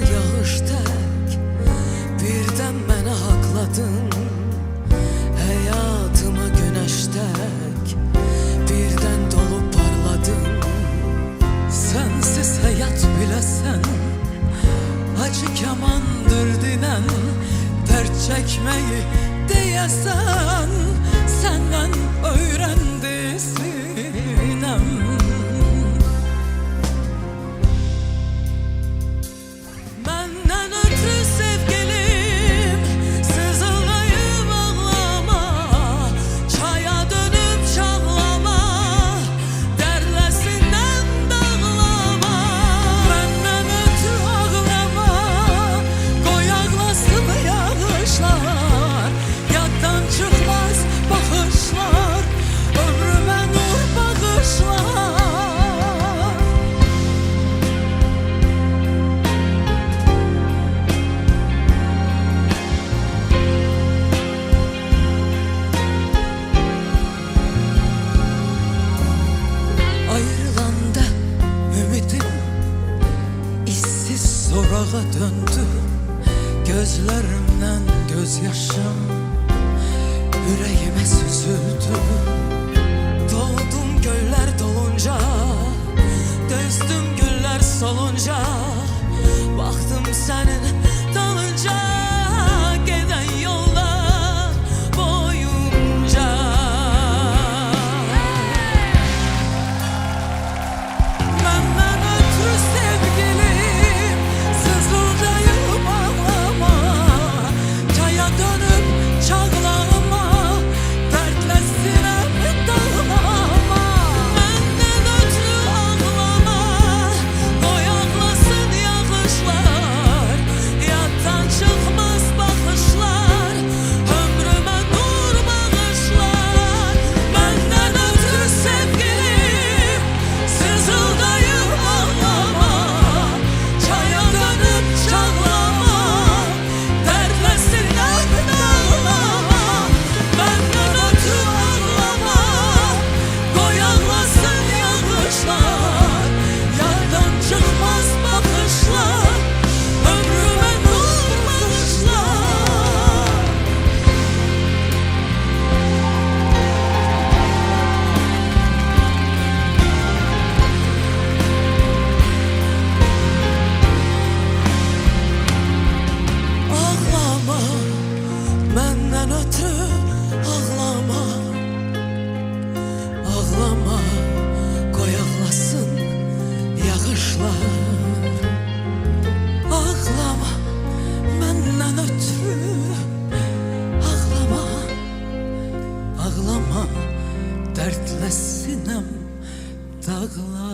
yağış tek, birden məni haqladın. Hayatıma güneş tek, birden dolup parladın. Sensiz hayat bilesen, acı kamandır dinen. Dert çekmeyi deyesen, senden öğrendi sinem. Benden ötürü sevgilim, sızılayım ağlama. Çaya dönüp çağlama, derlesinden dağlama. Benden ötürü ağlama, koy ağlasın yağışlar. Yaddan çıkmaz bakışlar, ömrüme nur bağışlar. Ayrılanda ümidim işsiz sorağa döndü. Gözlerimden gözyaşım yüreğime süzüldü. Doğdum göller dolunca, dözdüm güller solunca. Baktım senin dalınca, giden yollar boyunca. Benden ötürü sevgilim, sızıldayım ağlama. Çaya dönüp çağlama, dertle sinemi dağlama. Benden ötürü ağlama, koy ağlasın yağışlar. Yaddan çıkmaz bakışlar, ömrüme nur bağışlar. Benden ötürü sevgilim, sızıldayım ağlama. Çaya dönüp çağlama, dertle sinemi dağlama. Benden ötürü ağlama, koy ağlasın yağışlar. Yardan çıkmaz bakışlar, ömrüme nur bağışlar. Ağlama, benden ötürü ağlama. Ağlama, koy ağlasın yağışlar. Ağlama, benden ötürü ağlama. Ağlama, dertle sinem dağlama.